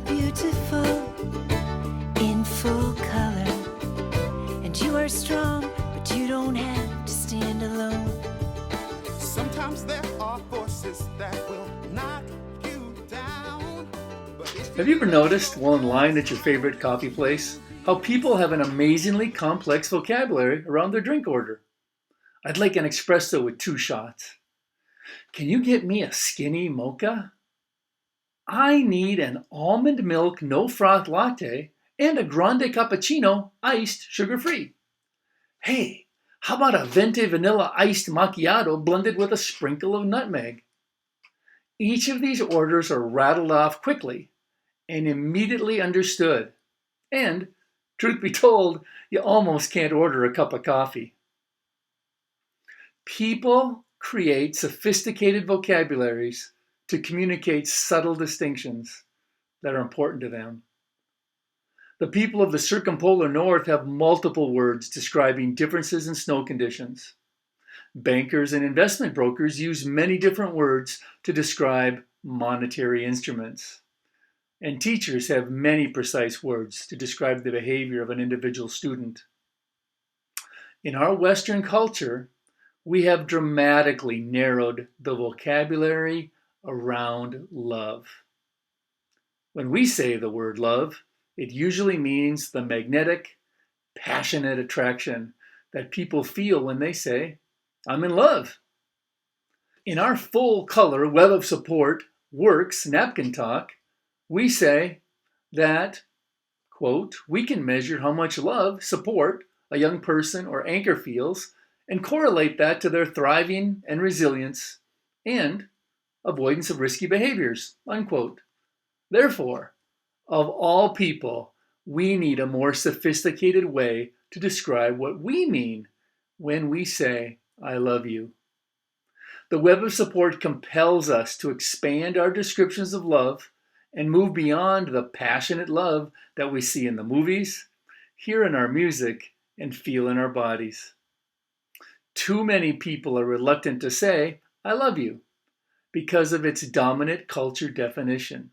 beautiful in full color. And you are strong, but you don't have to stand alone. Sometimes there are forces that will knock you down. Have you ever noticed while in line at your favorite coffee place how people have an amazingly complex vocabulary around their drink order? I'd like an espresso with 2 shots. Can you get me a skinny mocha? I need an almond milk no froth latte and a grande cappuccino iced sugar-free. Hey, how about a venti vanilla iced macchiato blended with a sprinkle of nutmeg? Each of these orders are rattled off quickly and immediately understood. And, truth be told, you almost can't order a cup of coffee. People create sophisticated vocabularies to communicate subtle distinctions that are important to them. The people of the circumpolar north have multiple words describing differences in snow conditions. Bankers and investment brokers use many different words to describe monetary instruments. And teachers have many precise words to describe the behavior of an individual student. In our Western culture, we have dramatically narrowed the vocabulary around love. When we say the word love, it usually means the magnetic, passionate attraction that people feel when they say, "I'm in love." In our full-color Web of Support Works napkin talk, we say that, quote, we can measure how much love, support a young person or anchor feels and correlate that to their thriving and resilience and avoidance of risky behaviors, unquote. Therefore, of all people, we need a more sophisticated way to describe what we mean when we say, "I love you." The Web of Support compels us to expand our descriptions of love and move beyond the passionate love that we see in the movies, hear in our music, and feel in our bodies. Too many people are reluctant to say, "I love you," because of its dominant culture definition.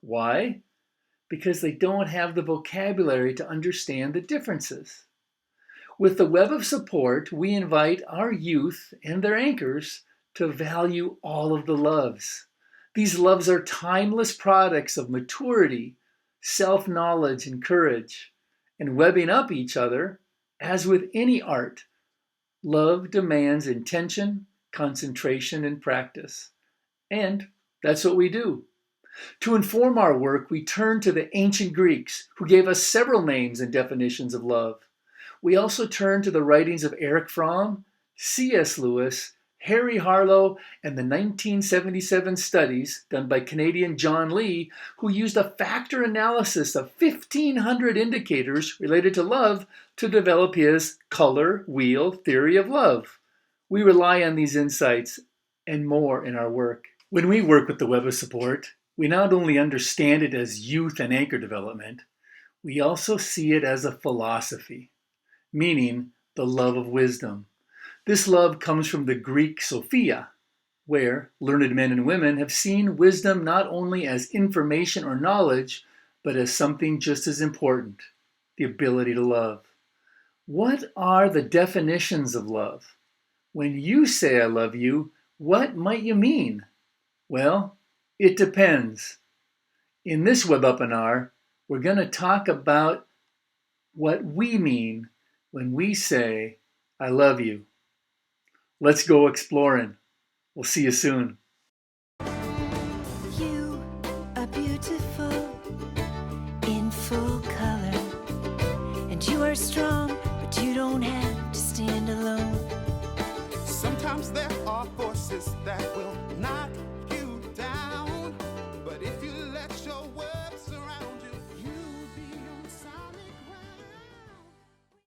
Why? Because they don't have the vocabulary to understand the differences. With the Web of Support, we invite our youth and their anchors to value all of the loves. These loves are timeless products of maturity, self-knowledge, and courage. And webbing up each other, as with any art, love demands intention, concentration, and practice. And that's what we do. To inform our work, we turn to the ancient Greeks, who gave us several names and definitions of love. We also turn to the writings of Erich Fromm, C.S. Lewis, Harry Harlow, and the 1977 studies done by Canadian John Lee, who used a factor analysis of 1,500 indicators related to love to develop his color wheel theory of love. We rely on these insights and more in our work. When we work with the Web of Support, we not only understand it as youth and anchor development, we also see it as a philosophy, meaning the love of wisdom. This love comes from the Greek Sophia, where learned men and women have seen wisdom not only as information or knowledge, but as something just as important, the ability to love. What are the definitions of love? When you say "I love you," what might you mean? Well, it depends. In this WebUP-inar, we're going to talk about what we mean when we say, "I love you." Let's go exploring. We'll see you soon. You are beautiful in full color. And you are strong, but you don't have to stand alone. Sometimes there are forces that